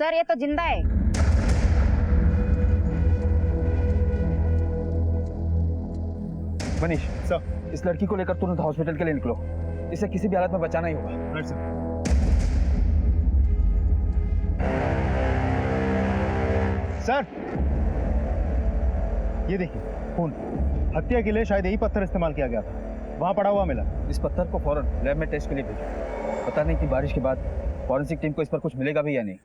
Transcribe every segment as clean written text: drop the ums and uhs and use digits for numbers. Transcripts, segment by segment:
Sir ये तो जिंदा है। मनीष सर, इस लड़की को लेकर तुरंत हॉस्पिटल के लिए निकलो। इसे किसी भी हालत में बचाना ही होगा। Right sir. सर ये देखिए खून। हत्या के लिए शायद यही पत्थर इस्तेमाल किया गया था, वहां पड़ा हुआ मिला। इस पत्थर को फौरन लैब में टेस्ट के लिए भेजो। पता नहीं कि बारिश के बाद फॉरेंसिक टीम को इस पर कुछ मिलेगा भी या नहीं।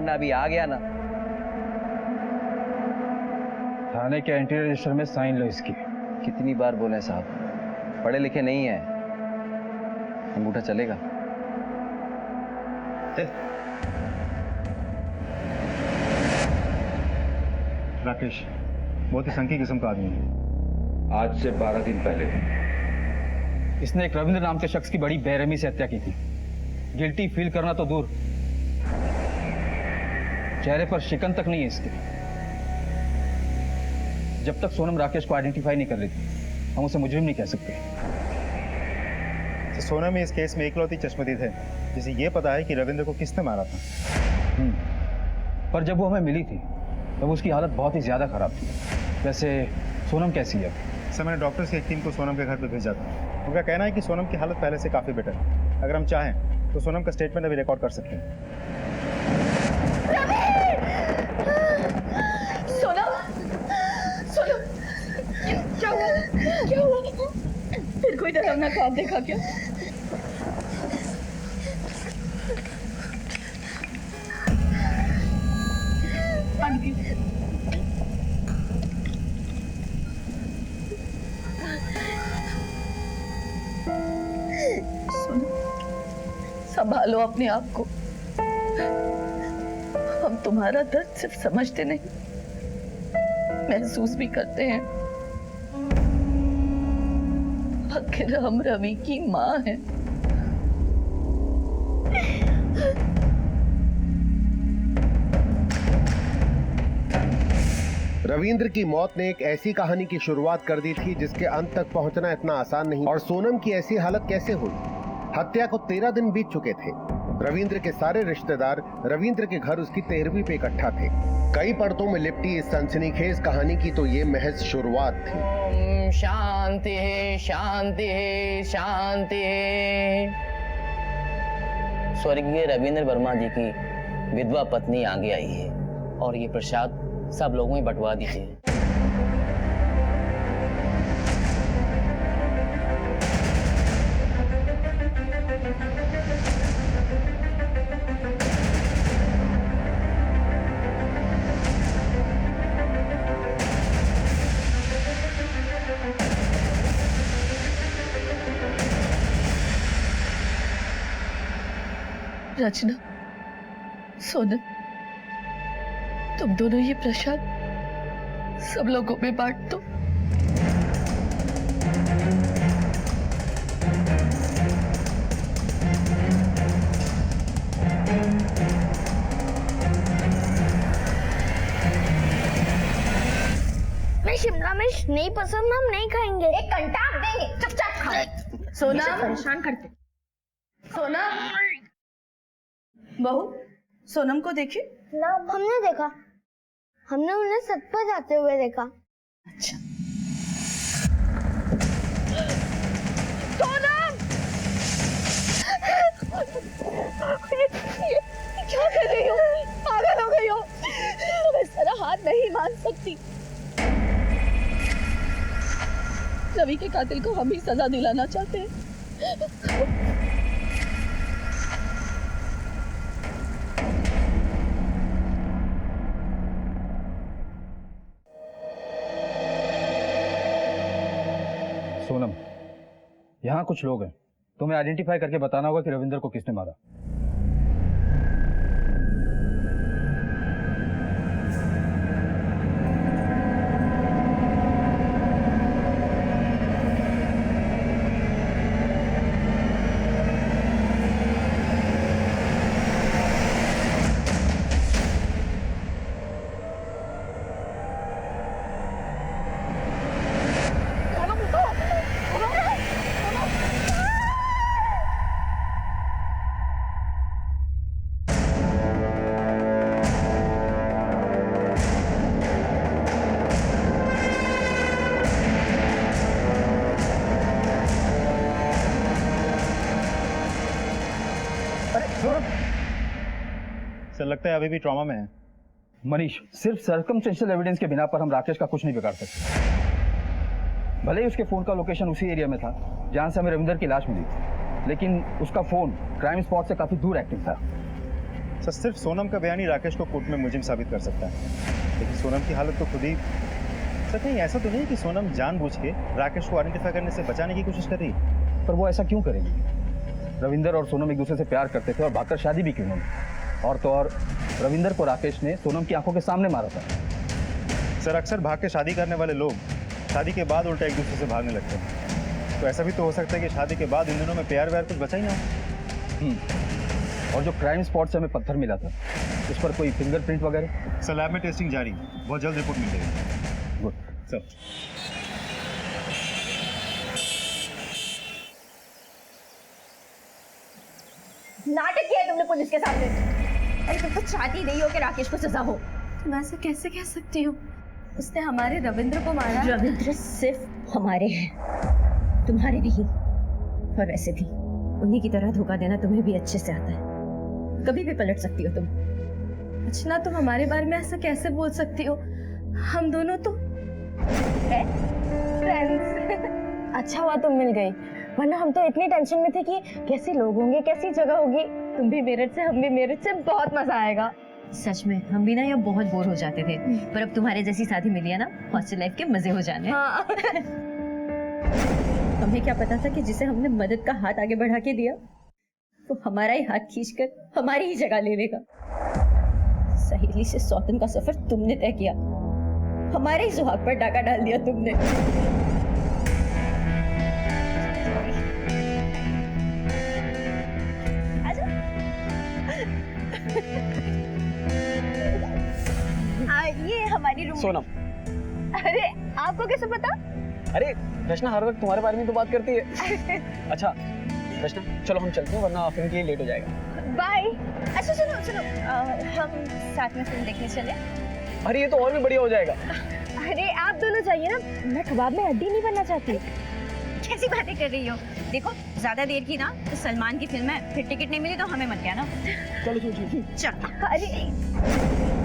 अभी आ गया ना। थाने के एंट्री रजिस्टर में साइन लो इसकी। कितनी बार बोले साहब, पढ़े लिखे नहीं है, अंगूठा चलेगा। राकेश बहुत ही संकी किस्म का आदमी है। आज से 12 दिन पहले इसने एक रविंद्र नाम के शख्स की बड़ी बेरहमी से हत्या की थी। गिल्टी फील करना तो दूर, चेहरे पर शिकन तक नहीं है इसके। जब तक सोनम राकेश को आइडेंटिफाई नहीं कर रही थी, हम उसे मुजरिम नहीं कह सकते। तो सोनम इस केस में इकलौती चश्मदीद है जिसे ये पता है कि रविंद्र को किसने मारा था। पर जब वो हमें मिली थी तब उसकी हालत बहुत ही ज्यादा खराब थी। वैसे सोनम कैसी है? सर मैंने डॉक्टर्स की एक टीम को सोनम के घर पर भेजा था। उनका कहना है कि सोनम की हालत पहले से काफी बेटर है। अगर हम चाहें तो सोनम का स्टेटमेंट अभी रिकॉर्ड कर सकते हैं। क्या हुआ? फिर कोई डरावना ख्वाब देखा क्या? सुनो, संभालो अपने आप को। हम तुम्हारा दर्द सिर्फ समझते नहीं, महसूस भी करते हैं। आखिर हम रवि की माँ हैं। रविंद्र की मौत ने एक ऐसी कहानी की शुरुआत कर दी थी जिसके अंत तक पहुंचना इतना आसान नहीं। और सोनम की ऐसी हालत कैसे हुई? हत्या को 13 दिन बीत चुके थे। रविंद्र के सारे रिश्तेदार रविंद्र के घर उसकी 13वीं पे इकट्ठा थे। कई परतों में लिपटी इस सनसनीखेज कहानी की तो ये महज शुरुआत थी। शांति है, शांति है, शांति है। स्वर्गीय रविंद्र वर्मा जी की विधवा पत्नी आगे आई है और ये प्रसाद सब लोगों में बंटवा दीजिए। रचना, सोनम, तुम दोनों ये प्रसाद सब लोगों में बांट दो। मैं शिमला मिर्च नहीं पसंद, हम नहीं खाएंगे। एक घंटा आप देंगे, चुपचाप खाओ। सोनम, परेशान करते। सोनम, बहू, सोनम को देखे? ना, हमने देखा। हमने उन्हें छत पर जाते हुए देखा। अच्छा। सोनम! ये क्या कर रही हो? पागल हो गई हो? तुम इस तरह हाथ नहीं मान सकती। रवि के कातिल को हम ही सजा दिलाना चाहते हैं। सोनम, यहाँ कुछ लोग हैं, तुम्हें आइडेंटिफाई करके बताना होगा कि रविंद्र को किसने मारा। सर लगता है अभी भी ट्रॉमा में है। मनीष, सिर्फ सर्कमस्टेंशियल एविडेंस के बिना पर हम राकेश का कुछ नहीं बिगाड़ सकते। भले ही उसके फोन का लोकेशन उसी एरिया में था जहां से हमें रविंदर की लाश मिली, लेकिन उसका फोन क्राइम स्पॉट से काफी दूर एक्टिव था। सर सिर्फ सोनम का बयान ही राकेश को कोर्ट में मुजिम साबित कर सकता है, लेकिन सोनम की हालत तो खुद ही। सर कहीं ऐसा तो नहीं कि सोनम जानबूझ के राकेश को आइडेंटिफाई करने से बचाने की कोशिश कर रही है? पर वो ऐसा क्यों करेगी? रविंदर और सोनम एक दूसरे से प्यार करते थे और भागकर शादी भी की उन्होंने। और तो और रविंदर को राकेश ने सोनम की आंखों के सामने मारा था। सर अक्सर भाग के शादी करने वाले लोग शादी के बाद उल्टा एक दूसरे से भागने लगते हैं, तो ऐसा भी तो हो सकता है कि शादी के बाद इन दोनों में प्यार व्यार कुछ बचा ही ना हो। और जो क्राइम स्पॉट से हमें पत्थर मिला था, उस पर कोई फिंगरप्रिंट वगैरह? सर लैब में टेस्टिंग जारी, बहुत जल्द रिपोर्ट मिल जाएगी। गुड सर नाटक किया है तुमने पुलिस के सामने। अरे तुम तो चाहती नहीं हो कि राकेश को सजा हो। तुम ऐसा कैसे कह सकती हो? उसने हमारे रविंद्र को मारा। रविंद्र सिर्फ हमारे हैं, तुम्हारे नहीं। और वैसे भी उन्हीं की तरह धोखा देना तुम्हें भी अच्छे से आता है, कभी भी पलट सकती हो तुम। अर्चना, तुम हमारे बारे में ऐसा कैसे बोल सकती हो? हम दोनों तो फ्रेंड्स। अच्छा हुआ तुम मिल गई, वरना हम तो इतनी टेंशन में थे कि कैसे लोग होंगे, कैसी जगह होगी। तुम भी मेरठ से, हम भी मेरठ से, बहुत मजा आएगा। सच में हम भी ना यहाँ बहुत बोर हो जाते थे, पर अब तुम्हारे जैसी साथी मिली है ना, हॉस्टल लाइफ के मजे हो जाने। हाँ। हमें क्या पता था कि जिसे हमने मदद का हाथ आगे बढ़ा के दिया, वो हमारा ही हाथ खींचकर हमारी ही जगह ले लेगा। सहेली से सौतन का सफर तुमने तय किया, हमारे ही सुहाग पर डाका डाल दिया तुमने। ये हमारी रूम। सोनम। अरे आपको कैसे पता? अरे रचना हर वक्त तुम्हारे बारे में तो बात करती है। अच्छा रचना चलो हम चलते हैं, वरना फिल्म के लिए लेट हो जाएगा। बाय। अच्छा सुनो सुनो, हम साथ में फिल्म देखने चले। अरे ये तो और भी बढ़िया हो जाएगा। अरे आप दोनों जाइए ना, मैं कबाब में हड्डी नहीं बनना चाहती। कैसी बातें कर रही हो? देखो ज्यादा देर की ना तो सलमान की फिल्म है, फिर टिकट नहीं मिली तो हमें मत कहना। चलो चलो चल। अरे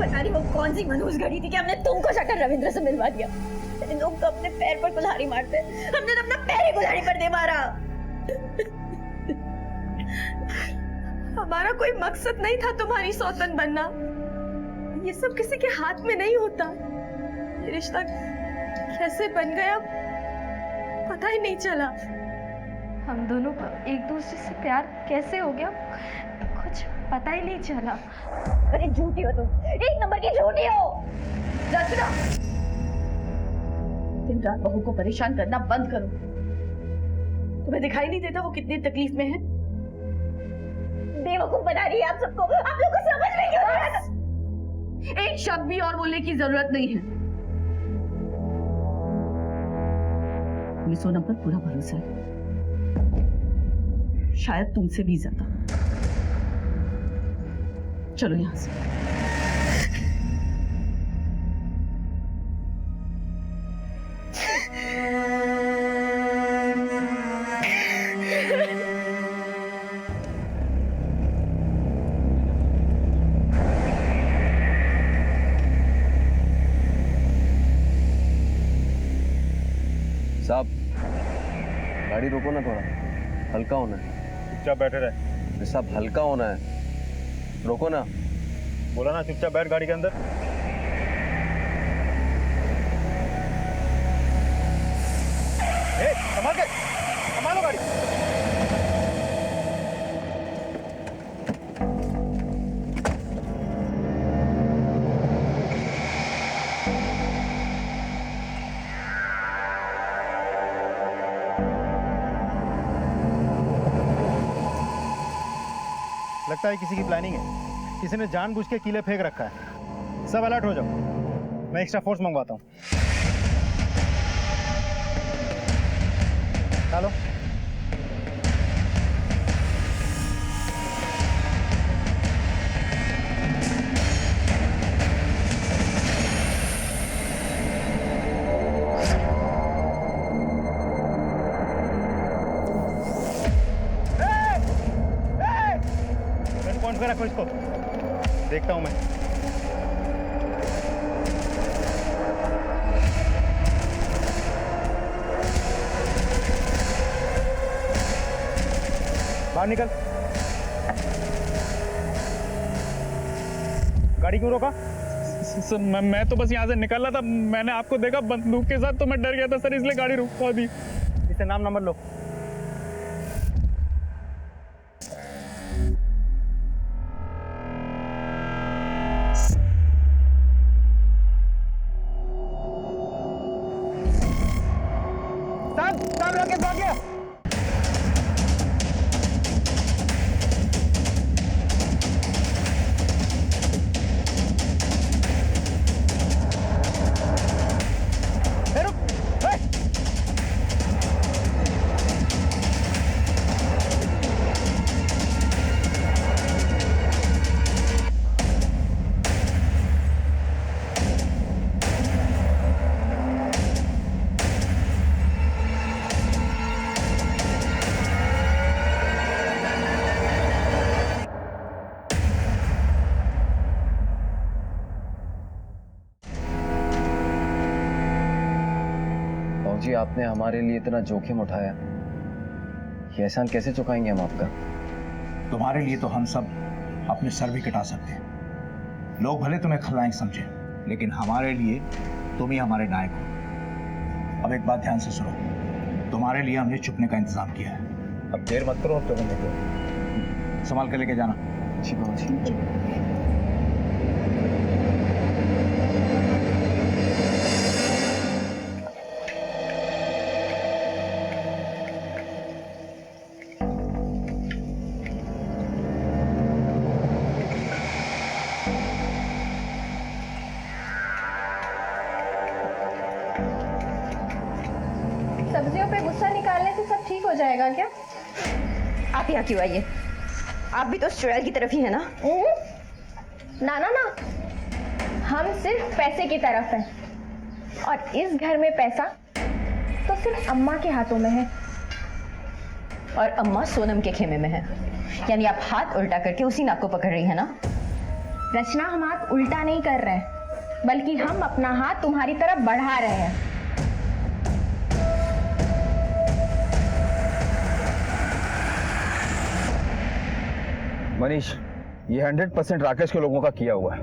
पता नहीं वो कौन सी मनहूस घड़ी थी कि हमने तुमको जाकर रविंद्र से मिलवा दिया। लोग तो अपने पैर पर कुल्हाड़ी मारते, हमने तो अपना पैर ही कुल्हाड़ी पर दे मारा। हमारा कोई मकसद नहीं था तुम्हारी सौतन बनना। ये सब किसी के हाथ में नहीं होता। ये रिश्ता कैसे बन गया पता ही नहीं चला। हम दोनों को एक दूसरे से प्यार कैसे हो गया कुछ पता ही नहीं चला। अरे झूठी हो तुम, एक नंबर की झूठी हो। रचना, दिन रात बहू को परेशान करना बंद करो। तुम्हें दिखाई नहीं देता वो कितनी तकलीफ में है? बेवकूफ बना रही है आप सबको। आप लोग को समझ में क्यों नहीं आता? एक शब्द भी और बोलने की जरूरत नहीं है। हमें सोनम पर पूरा भरोसा है, शायद तुमसे भी ज्यादा। चलो यहाँ से। साहब गाड़ी रोको ना, थोड़ा हल्का होना है। चुपचाप बैठे रहे। साहब हल्का होना है, रोको ना। बोला ना चुपचाप बैठ गाड़ी के अंदर। संभालो गाड़ी। लगता है किसी की प्लानिंग है, किसी ने जानबूझ के कीले फेंक रखा है। सब अलर्ट हो जाओ, मैं एक्स्ट्रा फोर्स मंगवाता हूँ। हेलो कौन पे रखो इसको। देखता हूँ मैं। बाहर निकल। गाड़ी क्यों रोका? सर मैं तो बस यहाँ से निकल रहा था, मैंने आपको देखा बंदूक के साथ तो मैं डर गया था सर, इसलिए गाड़ी रुकवा दी। इससे नाम नंबर लो। साहब राकेश भाग गया। जी आपने हमारे लिए इतना जोखिम उठाया, ये एहसान कैसे चुकाएंगे हम आपका? तुम्हारे लिए तो हम सब अपने सर भी कटा सकते हैं। लोग भले तुम्हें खलनायक समझे, लेकिन हमारे लिए तुम ही हमारे नायक हो। अब एक बात ध्यान से सुनो, तुम्हारे लिए हमने छुपने का इंतजाम किया है। अब देर मत करो, अब तुरंत निकलो। संभाल कर लेके जाना। जी बाबा जी। सब्जियों पे गुस्सा निकालने से सब ठीक हो जाएगा क्या? आप यहाँ क्यों आइए? आप भी तो उस चुड़ैल की तरफ ही है ना? ना ना ना, हम सिर्फ पैसे की तरफ हैं, और इस घर में पैसा तो सिर्फ अम्मा के हाथों में है। और अम्मा सोनम के खेमे में है, यानी आप हाथ उल्टा करके उसी नाक को पकड़ रही है ना? रचना, हम हाथ उल्टा नहीं कर रहे हैं, बल्कि हम अपना हाथ तुम्हारी तरफ बढ़ा रहे हैं। मनीष, ये 100% राकेश के लोगों का किया हुआ है।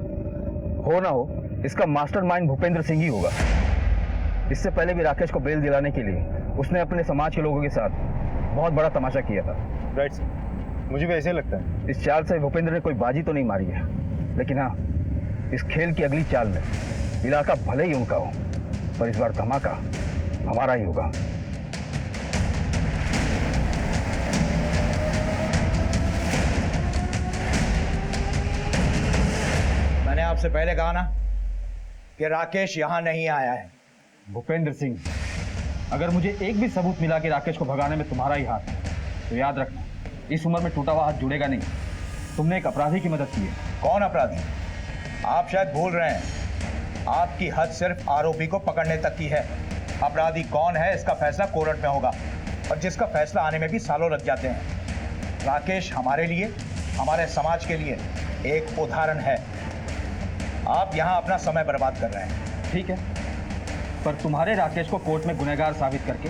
हो ना हो, इसका मास्टरमाइंड भूपेंद्र सिंह ही होगा। इससे पहले भी राकेश को बेल दिलाने के लिए उसने अपने समाज के लोगों के साथ बहुत बड़ा तमाशा किया था। राइट सर, मुझे भी ऐसे लगता है। इस चाल से भूपेंद्र ने कोई बाजी तो नहीं मारी है, लेकिन हाँ, इस खेल की अगली चाल में इलाका भले ही उनका हो, पर इस बार धमाका हमारा ही होगा। मैंने आपसे पहले कहा ना कि राकेश यहां नहीं आया है। भूपेंद्र सिंह, अगर मुझे एक भी सबूत मिला कि राकेश को भगाने में तुम्हारा ही हाथ है, तो याद रखना, इस उम्र में टूटा हुआ हाथ जुड़ेगा नहीं। तुमने एक अपराधी की मदद की है। कौन अपराधी? आप शायद भूल रहे हैं, आपकी हद सिर्फ आरोपी को पकड़ने तक की है। अपराधी कौन है इसका फैसला कोर्ट में होगा, और जिसका फैसला आने में भी सालों लग जाते हैं। राकेश हमारे लिए, हमारे समाज के लिए एक उदाहरण है। आप यहाँ अपना समय बर्बाद कर रहे हैं। ठीक है, पर तुम्हारे राकेश को कोर्ट में गुनहगार साबित करके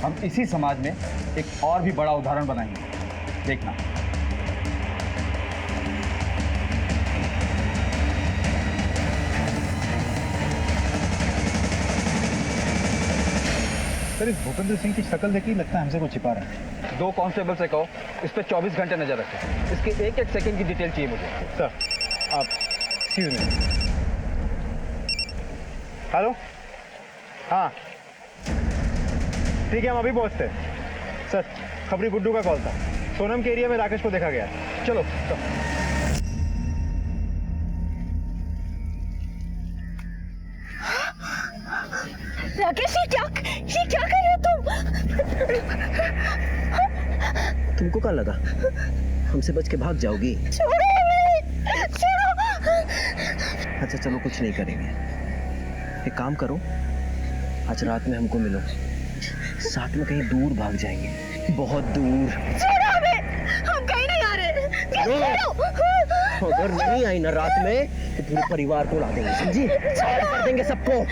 हम इसी समाज में एक और भी बड़ा उदाहरण बनाएंगे, देखना। सर, इस भूपेंद्र सिंह की शक्ल देखी लगता है हमसे कुछ छिपा रहा है। 2 कांस्टेबल से कहो इस पे 24 घंटे नजर रखें। इसके एक एक सेकंड की डिटेल चाहिए मुझे। सर, आप एक्सक्यूज मी। हेलो, हाँ ठीक है, हम अभी पहुंचते हैं। सर, खबरी गुड्डू का कॉल था, सोनम के एरिया में राकेश को देखा गया है। चलो, राकेश, ये क्या कर रहे हो तुम? तुमको क्या लगा हमसे बच के भाग जाओगी? छोड़ो हमें, छोड़ो। अच्छा चलो, कुछ नहीं करेंगे। एक काम करो, आज रात में हमको मिलो, साथ में कहीं दूर भाग जाएंगे, बहुत दूर। छोड़ो हमें, हम कहीं नहीं आ रहे। छोड़ो। अगर नहीं आई ना रात में तो पूरे परिवार को ला देंगे, समझी? साइड कर देंगे सबको।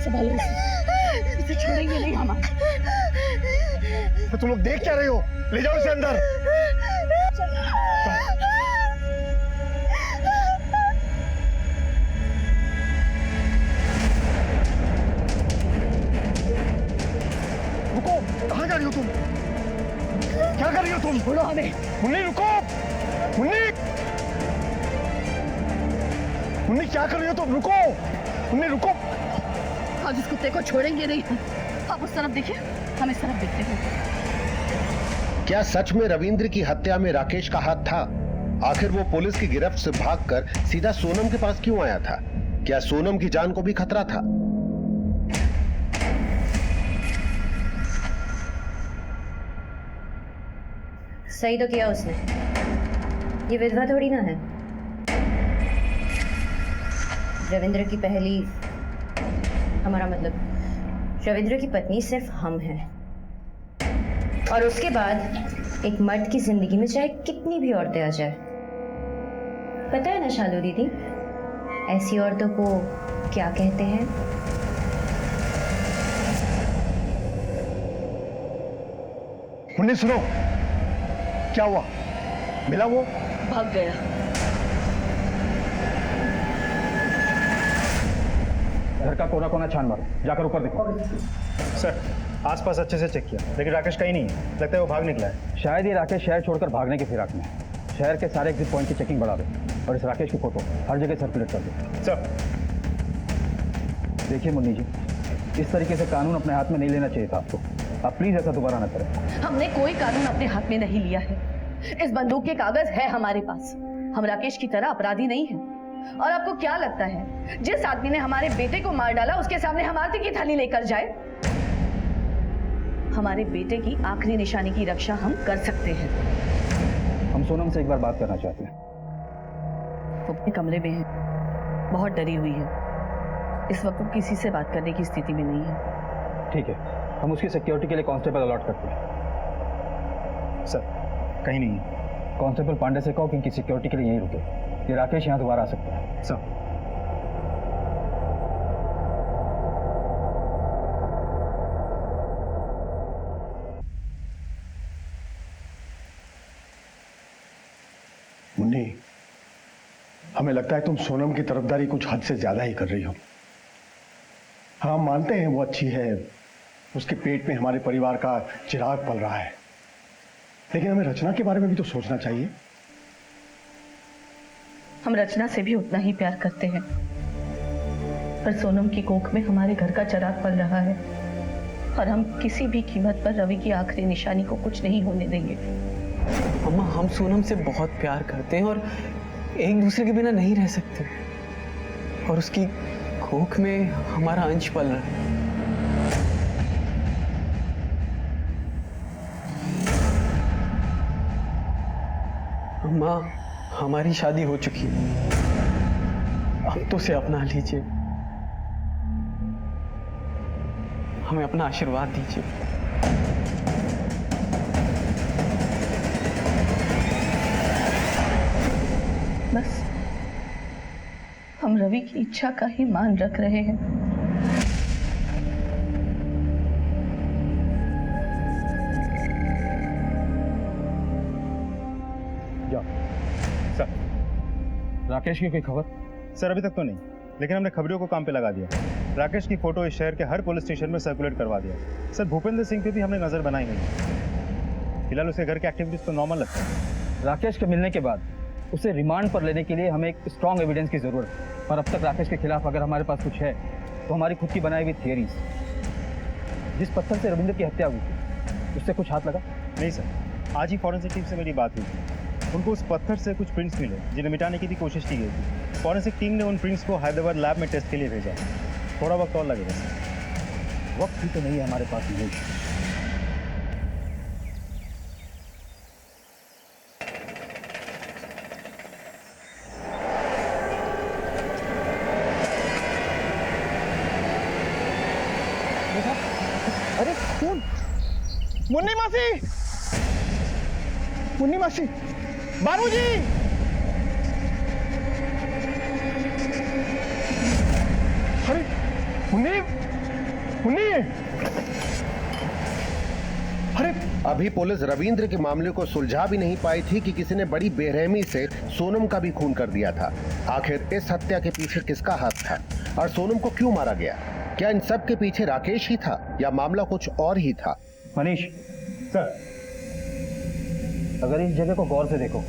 संभालो इसे छोड़ेंगे नहीं हम। तो तुम लोग देख क्या रहे हो? ले जाओ इसे अंदर। रुको, कहाँ जा रही हो तुम? क्या कर रही हो तुम? छोड़ो हमें। मुन्नी रुको, मुन्नी, मुन्नी क्या कर रही हो तुम? रुको, मुन्नी रुको। हम इस कुत्ते को छोड़ेंगे नहीं। आप उस तरफ देखिए, हम इस तरफ देखते हैं। क्या सच में रविंद्र की हत्या में राकेश का हाथ था? आखिर वो पुलिस की गिरफ्त से भागकर सीधा सोनम के पास क्यों आया था? क्या सोनम की जान को भी खतरा था? सही तो किया उसने। ये विधवा थोड़ी ना है। रविंद्र की पहली, हमारा मतलब रविंद्र की पत्नी सिर्फ हम हैं, और उसके बाद एक मर्द की जिंदगी में चाहे कितनी भी औरतें आ जाए। पता है ना शालू दीदी, ऐसी औरतों को क्या कहते हैं? मुन्नी सुनो, क्या हुआ? मिला वो? भाग गया। घर का कोना कोना छान मारो, जाकर ऊपर देखो। सर, आसपास अच्छे से चेक किया, लेकिन राकेश कहीं नहीं है। लगता है वो भाग निकला है। शायद ये राकेश शहर छोड़कर भागने की फिराक में है। शहर के सारे एग्जिट पॉइंट की चेकिंग बढ़ा दे और इस राकेश की फोटो हर जगह सर्कुलेट कर दे। सर, देखिए मुन्नी जी, इस तरीके से कानून अपने हाथ में नहीं लेना चाहिए था आपको। आप प्लीज ऐसा दोबारा ना करें। हमने कोई कानून अपने हाथ में नहीं लिया है। इस बंदूक के कागज है हमारे पास। हम राकेश की तरह अपराधी नहीं हैं। और आपको क्या लगता है जिस आदमी ने हमारे बेटे को मार डाला उसके सामने हम आरती की थाली लेकर जाए? हमारे बेटे की आखिरी निशानी की रक्षा हम कर सकते हैं। हम सोनम से एक बार बात करना चाहते हैं। वो अपने कमरे में है, बहुत डरी हुई है। इस वक्त वो किसी से बात करने की स्थिति में नहीं है। ठीक है, हम उसकी सिक्योरिटी के लिए कांस्टेबल अलॉट करते हैं। सर, कहीं नहीं है। कांस्टेबल पांडे से कहो कि इनकी सिक्योरिटी के लिए यहीं रुके। ये राकेश यहाँ दोबारा आ सकता है। सर, मुन्नी, हमें लगता है तुम सोनम की तरफदारी कुछ हद से ज्यादा ही कर रही हो। हाँ, मानते हैं वो अच्छी है, उसके पेट में हमारे परिवार का चिराग पल रहा है, लेकिन हमें रचना के बारे में भी तो सोचना चाहिए। हम रचना से भी उतना ही प्यार करते हैं, पर सोनम की कोख में हमारे घर का चिराग पल रहा है और हम किसी भी कीमत पर रवि की आखिरी निशानी को कुछ नहीं होने देंगे। अम्मा, हम सोनम से बहुत प्यार करते हैं और एक दूसरे के बिना नहीं रह सकते, और उसकी कोख में हमारा अंश पल रहा है। अम्मा, हमारी शादी हो चुकी है, अब तो उसे अपना लीजिए, हमें अपना आशीर्वाद दीजिए। बस हम रवि की इच्छा का ही मान रख रहे हैं। जाओ। सर, राकेश की कोई खबर? सर अभी तक तो नहीं, लेकिन हमने खबरियों को काम पे लगा दिया। राकेश की फोटो इस शहर के हर पुलिस स्टेशन में सर्कुलेट करवा दिया। सर, भूपेंद्र सिंह पे भी हमने नजर बनाई हुई है। फिलहाल उसके घर के एक्टिविटीज तो नॉर्मल लगता है। राकेश के मिलने के बाद उसे रिमांड पर लेने के लिए हमें एक स्ट्रॉन्ग एविडेंस की जरूरत है, और अब तक राकेश के खिलाफ अगर हमारे पास कुछ है तो हमारी खुद की बनाई हुई थियरीज। जिस पत्थर से रविंद्र की हत्या हुई थी उससे कुछ हाथ लगा? नहीं सर, आज ही फॉरेंसिक टीम से मेरी बात हुई थी। उनको उस पत्थर से कुछ प्रिंट्स मिले जिन्हें मिटाने की भी कोशिश की गई थी। फॉरेंसिक टीम ने उन प्रिंट्स को हैदराबाद लैब में टेस्ट के लिए भेजा। थोड़ा वक्त और लगेगा सर। वक्त भी तो नहीं है हमारे पास। नहीं, मुन्नी मासी, मुन्नी मासी, बाबूजी। अरे मुन्नी, मुन्नी। अरे अभी पुलिस रविंद्र के मामले को सुलझा भी नहीं पाई थी कि किसी ने बड़ी बेरहमी से सोनम का भी खून कर दिया था। आखिर इस हत्या के पीछे किसका हाथ था और सोनम को क्यों मारा गया? क्या इन सब के पीछे राकेश ही था या मामला कुछ और ही था? मनीष सर, अगर इस जगह को गौर से देखो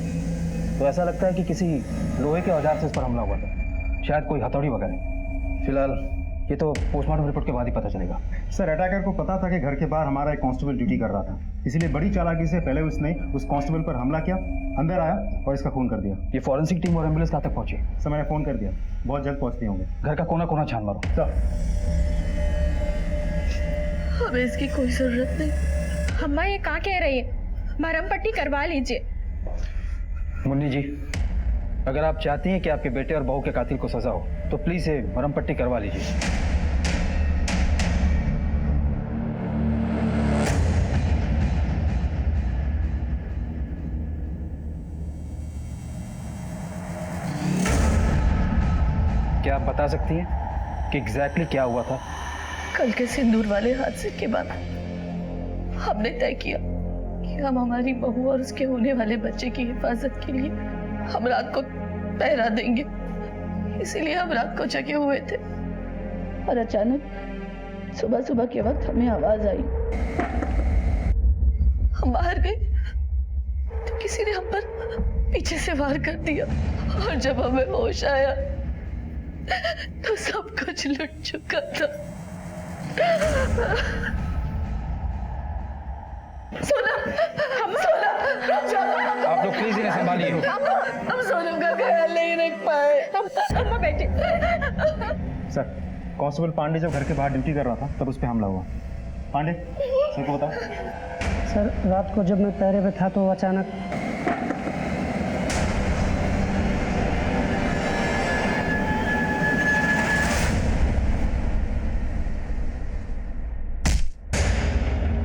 तो ऐसा लगता है कि किसी लोहे के औजार से इस पर हमला हुआ था, शायद कोई हथौड़ी वगैरह। फिलहाल ये तो पोस्टमार्टम रिपोर्ट के बाद ही पता चलेगा। सर अटैकर को पता था कि घर के बाहर हमारा एक कांस्टेबल ड्यूटी कर रहा था, इसीलिए बड़ी चालाकी से पहले उसने उस कांस्टेबल पर हमला किया, अंदर आया और इसका खून कर दिया। ये फॉरेंसिक टीम और एम्बुलेंस कहाँ तक पहुंची? सर मैंने फोन कर दिया, बहुत जल्द पहुंचते होंगे। घर का कोना कोना छान मारो। सर हमें इसकी कोई जरूरत नहीं। अम्मा ये कहाँ कह रही है? मरहम पट्टी करवा लीजिए। मुन्नी जी, अगर आप चाहती हैं कि आपके बेटे और बहू के कातिल को सजा हो तो प्लीज ये मरहम पट्टी करवा लीजिए। क्या आप बता सकती हैं कि एग्जैक्टली क्या हुआ था? कल के सिंदूर वाले हादसे के बाद हमने तय किया कि हम हमारी बहू और उसके होने वाले बच्चे की हिफाजत के लिए हम रात को पहरा देंगे। इसीलिए हम रात को जगे हुए थे और अचानक सुबह सुबह के वक्त हमें आवाज आई। हम बाहर गए तो किसी ने हम पर पीछे से वार कर दिया और जब हमें होश आया तो सब कुछ लुट चुका था। आप लोग प्लीज इन्हें संभालिए। हम सोनम का ख्याल नहीं रख पाए। अम्मा बैठे। सर, कांस्टेबल पांडे जब घर के बाहर ड्यूटी कर रहा था तब उस पर हमला हुआ। पांडे, सर को बताओ। सर रात को जब मैं पहरे पे था तो अचानक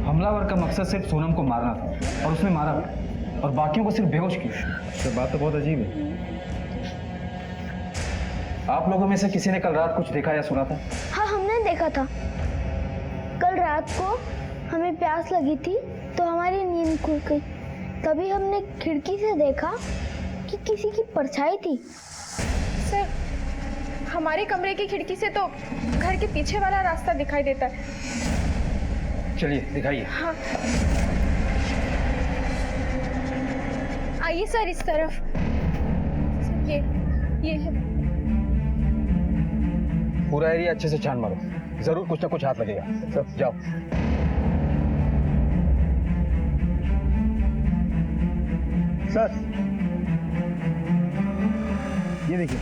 हमलावर का मकसद सिर्फ सोनम को मारना था और उसने मारा और बाकियों को सिर्फ बेहोश किया। सर बात तो बहुत अजीब है। आप लोगों में से किसी ने कल रात कुछ देखा या सुना था? हाँ हमने देखा था। कल रात को हमें प्यास लगी थी तो हमारी नींद खुल गई। तभी हमने खिड़की से देखा कि किसी की परछाई थी। सर हमारे कमरे की खिड़की से तो घर के पीछे वाला रास्ता दिखाई देता है। चलिए दिखाइए। हाँ आइए सर इस तरफ। सर ये है। पूरा एरिया अच्छे से छान मारो, जरूर कुछ ना कुछ हाथ लगेगा। सब जाओ। सर ये देखिए,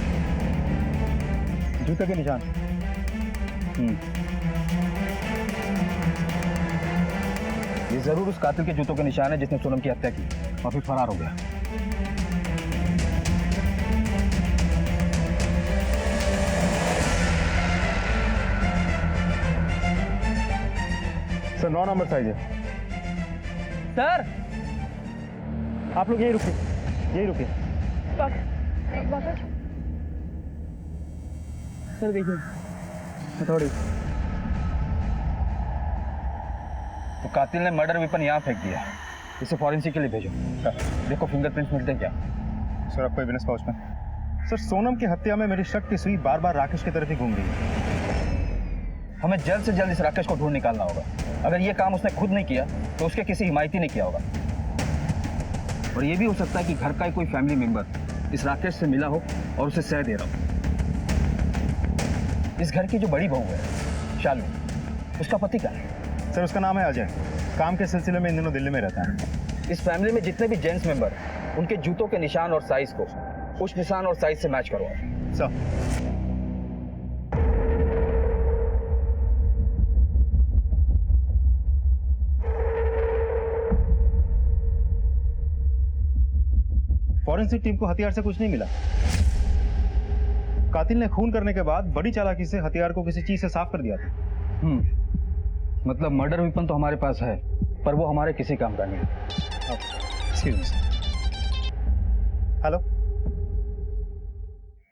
जूते के निशान। ये जरूर उस कातिल के जूतों के निशान है जिसने सोनम की हत्या की और फिर फरार हो गया। सर 9 नंबर साइज है। सर आप लोग यही रुकिए, यही रुकिए। सर देखिए हथौड़ी। तो कातिल ने मर्डर वेपन यहाँ फेंक दिया, इसे फॉरेंसिक के लिए भेजो। देखो फिंगरप्रिंट्स मिलते हैं क्या? सर आपको एविडेंस पाउच में। सर सोनम की हत्या में मेरी शक की सुई बार बार राकेश की तरफ ही घूम रही है। हमें जल्द से जल्द इस राकेश को ढूंढ निकालना होगा। अगर ये काम उसने खुद नहीं किया तो उसके किसी हिमायती ने किया होगा। और ये भी हो सकता है कि घर का ही कोई फैमिली मेंबर इस राकेश से मिला हो और उसे सह दे रहा हो। इस घर की जो बड़ी बहू है शालू, उसका पति क्या है? सर उसका नाम है अजय, काम के सिलसिले में इन दिनों दिल्ली में रहता है। इस फैमिली में जितने भी जेंट्स मेंबर हैं, उनके जूतों के निशान और साइज को उस निशान और साइज से मैच करो। सर फॉरेंसिक टीम को हथियार से कुछ नहीं मिला। कातिल ने खून करने के बाद बड़ी चालाकी से हथियार को किसी चीज से साफ कर दिया था। मतलब मर्डर वेपन तो हमारे पास है, पर वो हमारे किसी काम का नहीं। Excuse me sir. हेलो,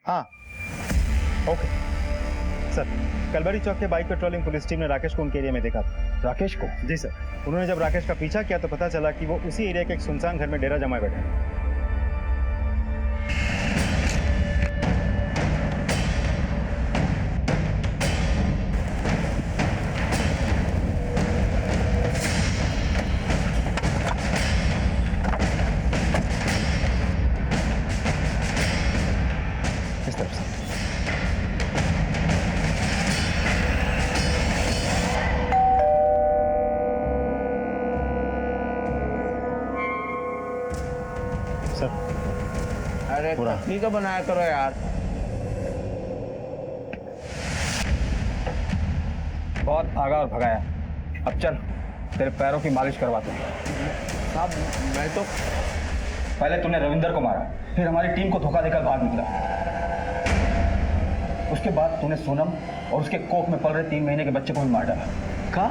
हाँ ओके सर, कलबरी चौक के बाइक पेट्रोलिंग पुलिस टीम ने राकेश को उनके एरिया में देखा था। राकेश को? जी सर, उन्होंने जब राकेश का पीछा किया तो पता चला कि वो उसी एरिया के एक सुनसान घर में डेरा जमाए बैठे हैं। इस तरफ से। सर, अरे ठीक है, बनाया करो यार। बहुत भागा और भगाया, अब चल तेरे पैरों की मालिश करवाते हैं। साहब मैं तो पहले तूने रविंदर को मारा, फिर हमारी टीम को धोखा देकर भाग निकला। उसके बाद तूने सोनम और उसके कोख में पल रहे 3 महीने के बच्चे को भी मार डाला। कहा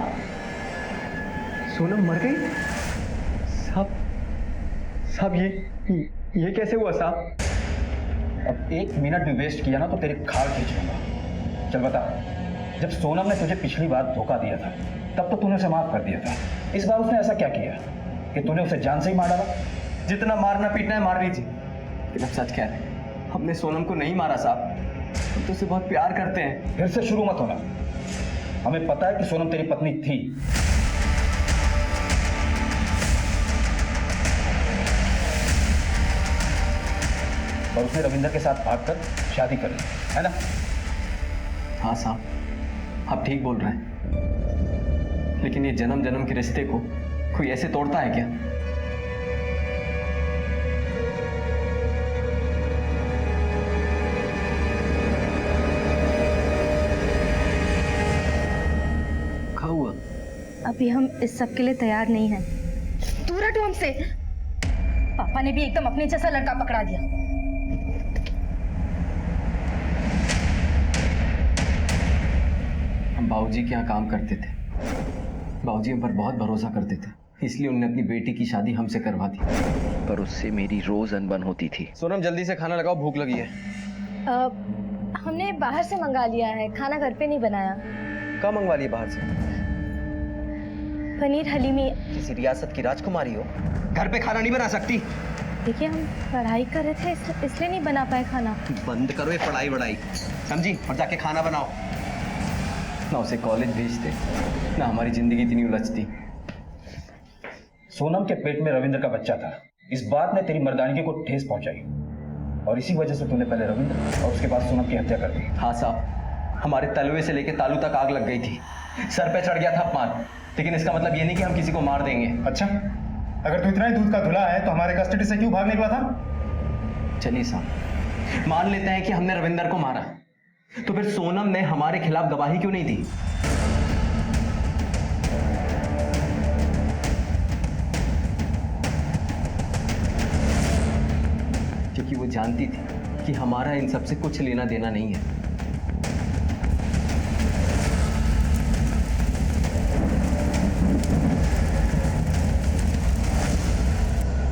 सोनम मर गई? साहब ये कैसे हुआ साहब? अब 1 मिनट भी वेस्ट किया ना तो तेरे खाल खींच लूंगा। चल बता, जब सोनम ने तुझे पिछली बार धोखा दिया था तब तो तूने उसे माफ कर दिया था, इस बार उसने ऐसा क्या किया कि तूने उसे जान से ही मार डाला? जितना मारना पीटना है मार लीजिए, लेकिन अब सच कह रहे हैं, हमने सोनम को नहीं मारा साहब, हम तो उसे बहुत प्यार करते हैं। फिर से शुरू मत होना, हमें पता है कि सोनम तेरी पत्नी थी। और उसने रविंदर के साथ भागकर शादी कर ली, है ना? हाँ साहब, आप ठीक बोल रहे हैं, लेकिन ये जन्म जन्म के रिश्ते को कोई ऐसे तोड़ता है क्या? क्या हुआ? अभी हम इस सब के लिए तैयार नहीं हैं। दूर हटो हमसे। पापा ने भी एकदम अपने जैसा लड़का पकड़ा दिया। हम बाबूजी के यहाँ काम करते थे, बाबूजी हम पर बहुत भरोसा करते थे, इसलिए उन्होंने अपनी बेटी की शादी हमसे करवा दी। पर उससे मेरी रोज अनबन होती थी। सोनम जल्दी से खाना लगाओ, भूख लगी है। हमने बाहर से मंगा लिया है, खाना घर पे नहीं बनाया। क्या मंगवा लिए बाहर से? पनीर हलीमी। किसी रियासत की राजकुमारी हो, घर पे खाना नहीं बना सकती? देखिए हम पढ़ाई कर रहे थे इसलिए नहीं बना पाए खाना। बंद करो ये पढ़ाई वढ़ाई, समझी? और जाके खाना बनाओ। ना उसे कॉलेज भेजते, ना हमारी जिंदगी इतनी उलझती। सोनम के पेट में रविंद्र का बच्चा था, इस बात ने तेरी मर्दानगी को ठेस पहुंचाई और इसी वजह से तूने पहले रविंद्र और उसके बाद सोनम की हत्या कर दी। हाँ साहब, हमारे तलवे से लेकर तालू तक आग लग गई थी, सर पे चढ़ गया था अपमान, लेकिन इसका मतलब ये नहीं कि हम किसी को मार देंगे। अच्छा, अगर तू इतना ही दूध का धुला है तो हमारे कस्टडी से क्यों भाग निकला था? चलिए साहब, मान लेते हैं कि हमने रविंदर को मारा, तो फिर सोनम ने हमारे खिलाफ गवाही क्यों नहीं दी? क्योंकि वो जानती थी कि हमारा इन सबसे कुछ लेना देना नहीं है।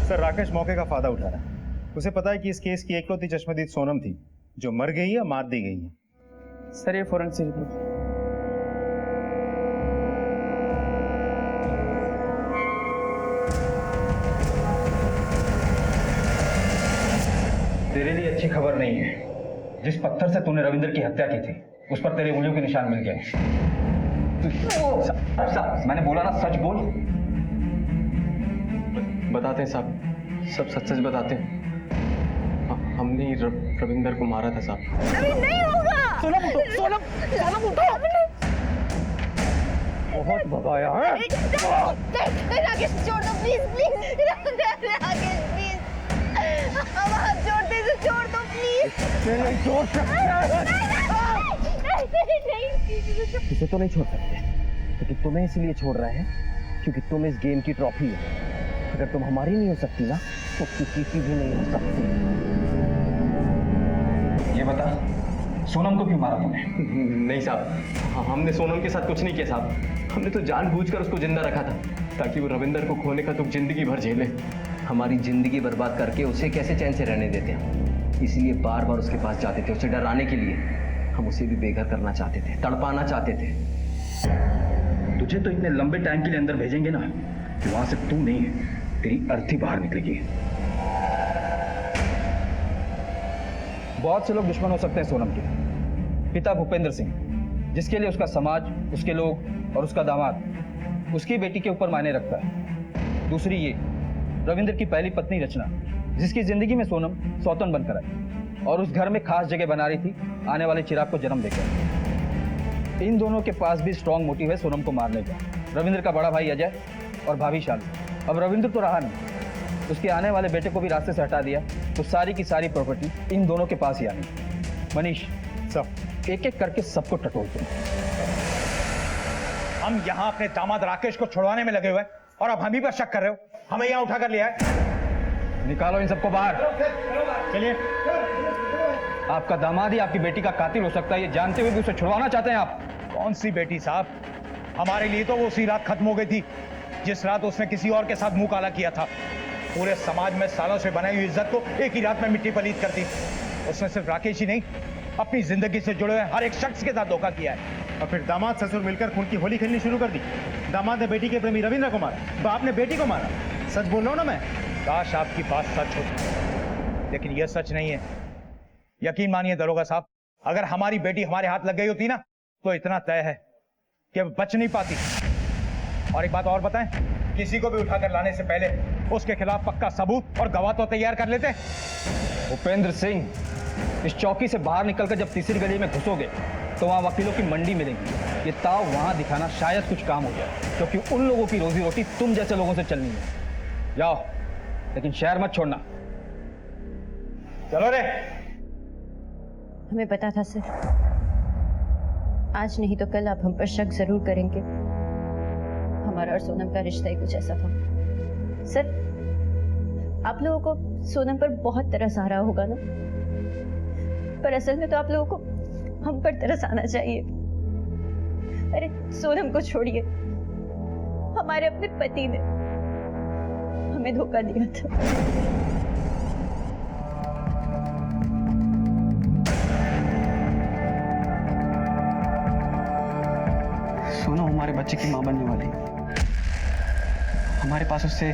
सर, राकेश मौके का फायदा उठा रहा है। उसे पता है कि इस केस की एकलौती चश्मदीद सोनम थी, जो मर गई या मार दी गई है। सर ये फोरेंसिक रिपोर्ट। तेरे लिए अच्छी खबर नहीं है, जिस पत्थर से तूने रविंद्र की हत्या की थी उस पर तेरे उंगलियों के निशान मिल गए। मैंने बोला ना, सच बोल। बताते हैं साहब, सब सच सच बताते हैं। हमने ही रविंदर को मारा था साहब। अभी नहीं होगा। सोनम उठो, सोनम उठो। बहुत भगाया है। राकेश छोड़ दो प्लीज, प्लीज राकेश प्लीज, हम हाथ जोड़ते से छोड़ दो प्लीज। नहीं छोड़ सकते। इसे तो नहीं छोड़ सकते, लेकिन तुम्हें इसलिए छोड़ रहे हैं क्योंकि तुम इस गेम की ट्रॉफी हो। अगर तुम हमारी नहीं हो सकती ना, तो किसी की भी नहीं हो सकती। ये बता, सोनम को क्यों मारा तूने? नहीं साहब, हमने सोनम के साथ कुछ नहीं किया साहब, हमने तो जानबूझकर उसको जिंदा रखा था ताकि वो रविंदर को खोने का दुख जिंदगी भर झेले। हमारी जिंदगी बर्बाद करके उसे कैसे चैन से रहने देते हैं, इसलिए बार बार उसके पास जाते थे, उसे डराने के लिए। हम उसे भी बेघर करना चाहते थे, तड़पाना चाहते थे। तुझे तो इतने लंबे टाइम के लिए अंदर भेजेंगे ना कि वहां से तू नहीं है, तेरी अर्थी बाहर निकलेगी। बहुत से लोग दुश्मन हो सकते हैं सोनम के। पिता भूपेंद्र सिंह, जिसके लिए उसका समाज, उसके लोग और उसका दामाद उसकी बेटी के ऊपर मायने रखता है। दूसरी ये रविंद्र की पहली पत्नी रचना, जिसकी जिंदगी में सोनम सौतन बनकर आई और उस घर में खास जगह बना रही थी आने वाले चिराग को जन्म देकर। इन दोनों के पास भी स्ट्रॉन्ग मोटिव है सोनम को मारने का। रविंद्र का बड़ा भाई अजय और भाभी शालू। अब रविंद्र तो रहा नहीं, उसके आने वाले बेटे को भी रास्ते से हटा दिया तो सारी की सारी प्रॉपर्टी इन दोनों के पास ही आनी। मनीष, सब एक एक करके सबको टटोलते हैं। हम यहाँ अपने दामाद राकेश को छुड़वाने में लगे हुए हैं और अब हम ही पर शक कर रहे हो? हमें यहाँ उठा कर लिया है। निकालो इन सबको बाहर। चलिए। आपका दामाद ही आपकी बेटी का कातिल हो सकता है, ये जानते हुए भी उसे छुड़वाना चाहते हैं आप। कौन सी बेटी साहब? हमारे लिए तो वो उसी रात खत्म हो गई थी जिस रात उसने किसी और के साथ मुंह काला किया था। पूरे समाज में सालों से बनाई हुई इज्जत को एक ही रात में मिट्टी पलीत कर दी। उसने सिर्फ राकेश ही नहीं, अपनी जिंदगी से जुड़े हुए हर एक शख्स के साथ धोखा किया है। और फिर दामाद ससुर मिलकर खून की होली खेलनी शुरू कर दी। दामाद ने बेटी के प्रेमी रविंद्र को मारा, बाप ने बेटी को मारा। सच बोल रहा हूं ना मैं? काश आपकी बात सच होती, लेकिन यह सच नहीं है। यकीन मानिए दरोगा साहब, अगर हमारी बेटी हमारे हाथ लग गई होती ना तो इतना तय है कि अब बच नहीं पाती। और एक बात और बताएं, किसी को भी उठाकर लाने से पहले उसके खिलाफ पक्का सबूत और गवाह तो तैयार कर लेते। भूपेंद्र सिंह, इस चौकी से बाहर निकलकर जब तीसरी गली में घुसोगे तो वहां वकीलों की मंडी मिलेगी। ये ताव वहां दिखाना शायद कुछ काम हो जाए, क्योंकि उन लोगों की रोजी रोटी तुम जैसे लोगों से चलनी है। जाओ, लेकिन शहर मत छोड़ना। चलो रे। हमें पता था सर, आज नहीं तो कल आप हम पर शक जरूर करेंगे। हमारा और सोनम का रिश्ता ही कुछ ऐसा था। सर, आप लोगों को सोनम पर बहुत तरस आ रहा होगा ना, पर असल में तो आप लोगों को हम पर तरस आना चाहिए। अरे सोनम को छोड़िए, हमारे अपने पति ने हमें धोखा दिया था। सोनम हमारे बच्चे की मां बनने वाली है। हमारे पास उससे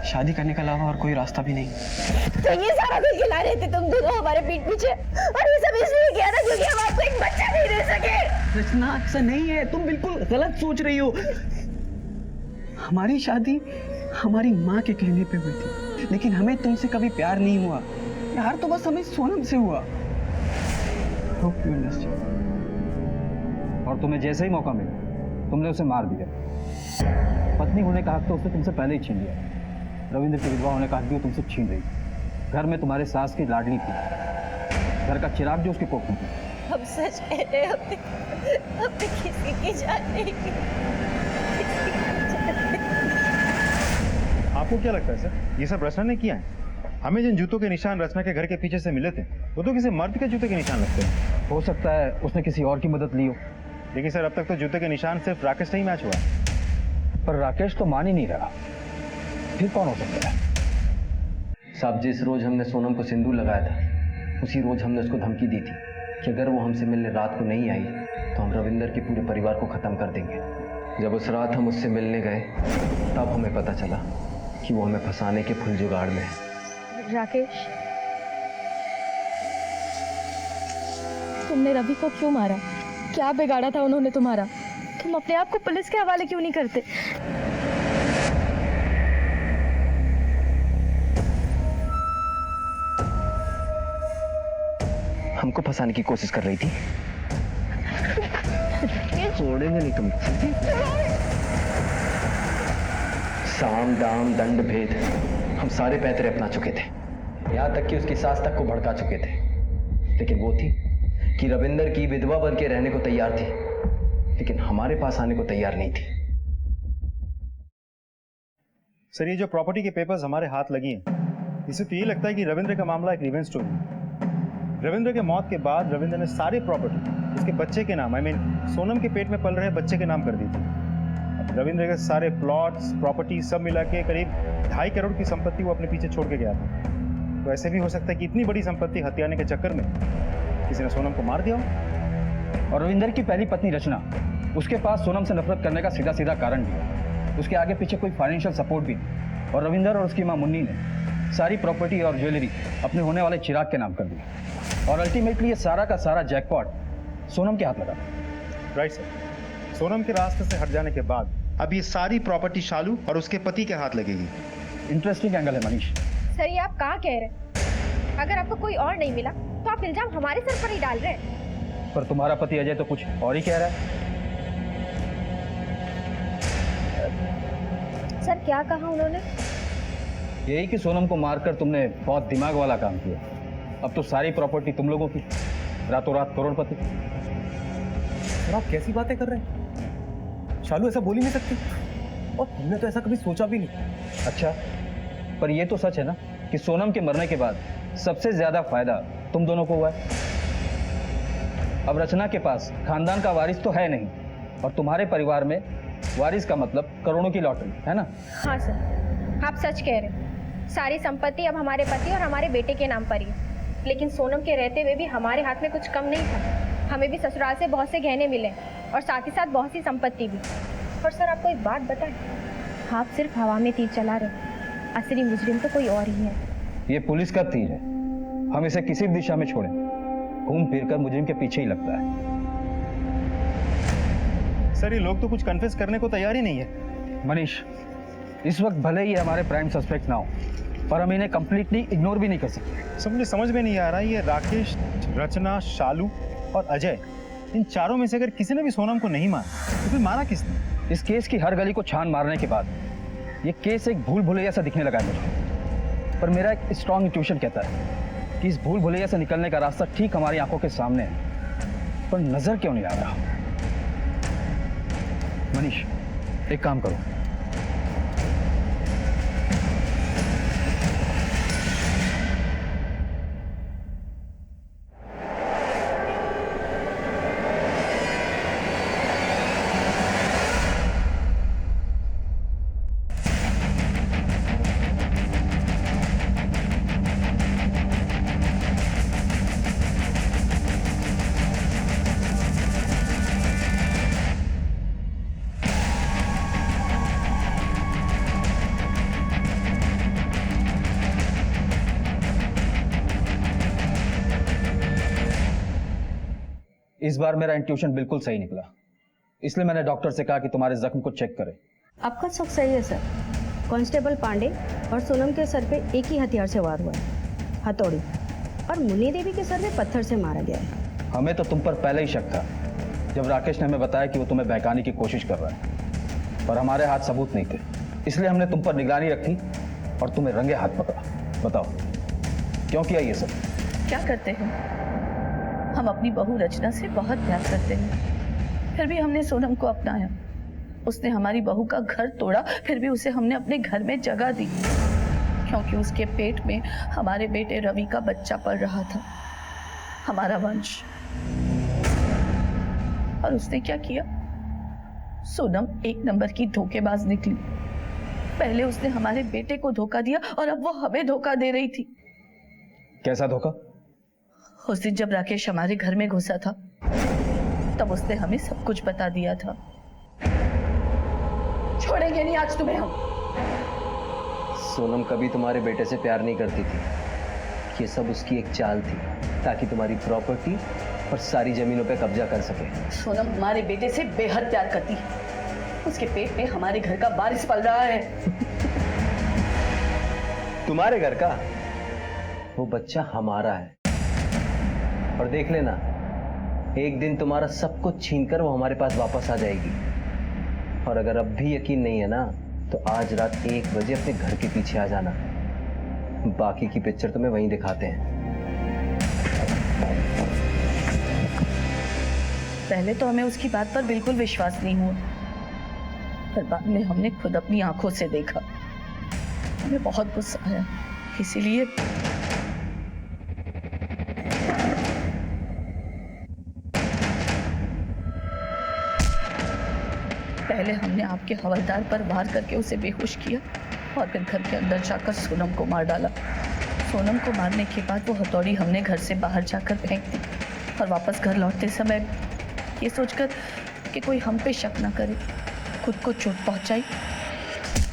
शादी करने के अलावा और कोई रास्ता भी नहीं। तो ये सारा कुछ खिला रहे थे तुम दोनों हमारे पीठ पीछे, और ये सब इसलिए किया था क्योंकि हम आपको एक बच्चा नहीं दे सके। रचना, ऐसा नहीं है, तुम बिल्कुल गलत सोच रही हो। हमारी शादी हमारी माँ के कहने पे हुई थी, लेकिन हमें तुमसे कभी प्यार नहीं हुआ। प्यार तो बस हमें सोनम से हुआ। Hope you understand. और तुम्हें जैसे ही मौका मिला तुमने उसे मार दिया। पत्नी होने का हक तो उसने तुमसे पहले ही छीन लिया। रविंद्र की विधवा होने का हक भी वो तुमसे छीन रही। घर में तुम्हारे सास की लाडली थी, घर का चिराग जो उसकी कोख में थी। हम सच कह रहे हैं, हमने किसी की जान नहीं की। आपको क्या लगता है सर, ये सब रचना ने किया है? हमें जिन जूतों के निशान रचना के घर के पीछे से मिले थे वो तो किसी मर्द के जूते के निशान लगते हैं। हो सकता है उसने किसी और की मदद ली हो। लेकिन सर, अब तक तो जूते के निशान सिर्फ राकेश से ही मैच हुआ। पर राकेश तो मान ही नहीं रहा, फिर कौन हो सकता है? साहब, जिस रोज हमने सोनम को सिंदूर लगाया था उसी रोज हमने उसको धमकी दी थी कि अगर वो हमसे मिलने रात को नहीं आई तो हम रविंदर के पूरे परिवार को खत्म कर देंगे। जब उस रात हम उससे मिलने गए तब हमें पता चला कि वो हमें फंसाने के फुल जुगाड़ में है। राकेश, तुमने रवि को क्यों मारा? क्या बिगाड़ा था उन्होंने तुम्हारा? तुम अपने आप को पुलिस के हवाले क्यों नहीं करते? हमको फंसाने की कोशिश कर रही थी। छोड़ेंगे नहीं तुम। साम दाम दंड भेद हम सारे पैतरे अपना चुके थे, यहाँ तक कि उसकी सास तक को भड़का चुके थे। लेकिन वो थी कि रविंदर की विधवा बन के रहने को तैयार थी, लेकिन हमारे पास आने को तैयार नहीं थी। सर, ये जो प्रॉपर्टी के पेपर्स हमारे हाथ लगी हैं, इससे तो ये लगता है कि रविंद्र का मामला एक रिवेंज स्टोरी है। रविंद्र के मौत के बाद रविंद्र ने सारी प्रॉपर्टी उसके बच्चे के नाम, सोनम के पेट में पल रहे बच्चे के नाम कर दी थी। अब रविंद्र के सारे प्लॉट्स प्रॉपर्टी सब मिला के करीब 2.5 करोड़ की संपत्ति वो अपने पीछे छोड़ के गया था। तो ऐसे भी हो सकता है कि इतनी बड़ी संपत्ति हथियाने के चक्कर में किसी ने सोनम को मार दिया हो। और रविंदर की पहली पत्नी रचना, उसके पास सोनम से नफरत करने का सीधा सीधा कारण भी है। उसके आगे पीछे कोई फाइनेंशियल सपोर्ट भी नहीं। और रविंदर और उसकी मां मुन्नी ने सारी प्रॉपर्टी और ज्वेलरी अपने होने वाले चिराग के नाम कर दी। और अल्टीमेटली ये सारा का सारा जैकपॉट सोनम के हाथ लगा। Right sir. सोनम के रास्ते से हट जाने के बाद अब ये सारी प्रॉपर्टी शालू और उसके पति के हाथ लगेगी। इंटरेस्टिंग एंगल है मनीष। सर ये आप कहाँ कह रहे हैं? अगर आपको कोई और नहीं मिला तो आप इल्जाम हमारे सर पर ही डाल रहे हैं। पर तुम्हारा पति अजय तो कुछ और ही कह रहा है। सर क्या कहा उन्होंने? यही कि सोनम को मारकर तुमने बहुत दिमाग वाला काम किया। अब तो सारी प्रॉपर्टी तुम लोगों की, रातों रात करोड़पति। सर आप कैसी बातें कर रहे हैं? शालू ऐसा बोल ही नहीं सकती, और हमने तो ऐसा कभी सोचा भी नहीं। अच्छा, पर ये तो सच है ना कि सोनम के मरने के बाद सबसे ज्यादा फायदा तुम दोनों को हुआ है। अब रचना के पास खानदान का वारिस तो है नहीं, और तुम्हारे परिवार में वारिस का मतलब करोड़ों की लॉटरी है ना? हाँ सर, आप सच कह रहे हैं। सारी संपत्ति अब हमारे पति और हमारे बेटे के नाम पर ही है। लेकिन सोनम के रहते हुए भी हमारे हाथ में कुछ कम नहीं था। हमें भी ससुराल से बहुत से गहने मिले और साथ ही साथ बहुत सी संपत्ति भी। और सर आपको एक बात बताएं, आप सिर्फ हवा में तीर चला रहे, असली मुजरिम तो कोई और ही है। ये पुलिस का तीर है, हम इसे किसी भी दिशा में छोड़ें, घूम फिर कर मुजरिम के पीछे ही लगता है। सर ये लोग तो कुछ कन्फेस करने को तैयार ही नहीं है। मनीष, इस वक्त भले ही हमारे प्राइम सस्पेक्ट ना हो, पर हम इन्हें कंप्लीटली इग्नोर भी नहीं कर सकते। सर मुझे समझ में नहीं आ रहा, ये राकेश, रचना, शालू और अजय, इन चारों में से अगर किसी ने भी सोनम को नहीं मारा तो फिर मारा किसने? इस केस की हर गली को छान मारने के बाद ये केस एक भूल भुलैया सा दिखने लगा है मुझे। पर मेरा एक स्ट्रॉन्ग इंट्यूशन कहता है कि इस भूल भुलैया से निकलने का रास्ता ठीक हमारी आंखों के सामने है, पर नजर क्यों नहीं आ रहा? मनीष, एक काम करो, इस बार मेरा इंट्यूशन बिल्कुल सही निकला, इसलिए मैंने डॉक्टर से कहा कि तुम्हारे जख्म को चेक करें। आपका शक सही है सर। कांस्टेबल पांडे और सोनम के सर पे एक ही हथियार से वार हुआ है, हथौड़ी, और मुन्नी देवी के सर में पत्थर से मारा गया है। हमें तो तुम पर पहले ही शक था जब राकेश ने हमें बताया कि वो तुम्हें बहकाने की कोशिश कर रहा है, पर हमारे हाथ सबूत नहीं थे, इसलिए हमने तुम पर निगरानी रखी और तुम्हें रंगे हाथ पकड़ा। बताओ क्यों किया ये सब? क्या करते हैं? हम अपनी बहू रचना से बहुत प्यार करते हैं, फिर भी हमने सोनम को अपनाया। उसने हमारी बहू का घर तोड़ा, फिर भी उसे हमने अपने घर में जगह दी, क्योंकि उसके पेट में हमारे बेटे रवि का बच्चा पल रहा था, हमारा वंश। और उसने क्या किया? सोनम एक नंबर की धोखेबाज निकली। पहले उसने हमारे बेटे को धोखा दिया और अब वो हमें धोखा दे रही थी। कैसा धोखा? उस दिन जब राकेश हमारे घर में घुसा था, तब उसने हमें सब कुछ बता दिया था। छोड़ेंगे नहीं आज तुम्हें हम। सोनम कभी तुम्हारे बेटे से प्यार नहीं करती थी, ये सब उसकी एक चाल थी ताकि तुम्हारी प्रॉपर्टी और सारी जमीनों पे कब्जा कर सके। सोनम हमारे बेटे से बेहद प्यार करती है, उसके पेट में हमारे घर का वारिस पल रहा है। तुम्हारे घर का? वो बच्चा हमारा है, और देख लेना एक दिन तुम्हारा सब कुछ छीनकर वो हमारे पास वापस आ जाएगी। और अगर अब भी यकीन नहीं है ना, तो आज रात 1 बजे अपने घर के पीछे आ जाना, बाकी की पिक्चर तुम्हें वहीं दिखाते हैं। पहले तो हमें उसकी बात पर बिल्कुल विश्वास नहीं हुआ, पर बाद में हमने खुद अपनी आंखों से देखा, हमें बहुत गुस्सा आया। इसीलिए पहले हमने आपके हवलदार पर वार करके उसे बेहोश किया और फिर घर के अंदर जाकर सोनम को मार डाला। सोनम को मारने के बाद वो हथौड़ी हमने घर से बाहर जाकर फेंक दी और वापस घर लौटते समय ये सोचकर कि कोई हम पे शक ना करे, खुद को चोट पहुंचाई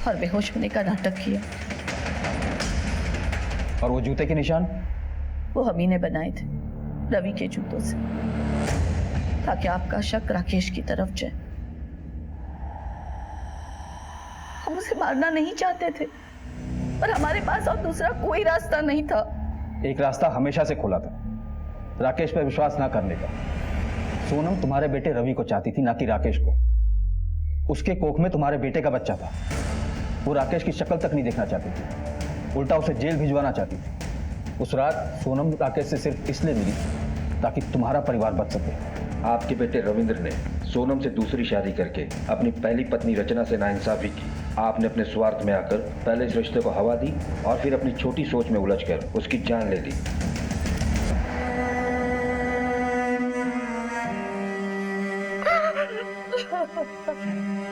और बेहोश होने का नाटक किया। और वो जूते के निशान? वो हम ही ने बनाए थे रवि के जूतों से, ताकि आपका शक राकेश की तरफ जाए। हम उसे मारना नहीं चाहते थे, पर हमारे पास और दूसरा कोई रास्ता नहीं था। एक रास्ता हमेशा से खुला था, राकेश पर विश्वास ना करने का। सोनम तुम्हारे बेटे रवि को चाहती थी, ना कि राकेश को। उसके कोख में तुम्हारे बेटे का बच्चा था। वो राकेश की शक्ल तक नहीं देखना चाहती थी, उल्टा उसे जेल भिजवाना चाहती थी। उस रात सोनम राकेश से सिर्फ इसलिए मिली ताकि तुम्हारा परिवार बच सके। आपके बेटे रविंद्र ने सोनम से दूसरी शादी करके अपनी पहली पत्नी रचना से नाइंसाफी की। आपने अपने स्वार्थ में आकर पहले इस रिश्ते को हवा दी और फिर अपनी छोटी सोच में उलझकर उसकी जान ले ली।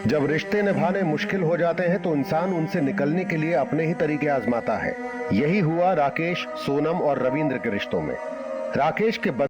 जब रिश्ते निभाने मुश्किल हो जाते हैं तो इंसान उनसे निकलने के लिए अपने ही तरीके आजमाता है। यही हुआ राकेश, सोनम और रविंद्र के रिश्तों में। राकेश के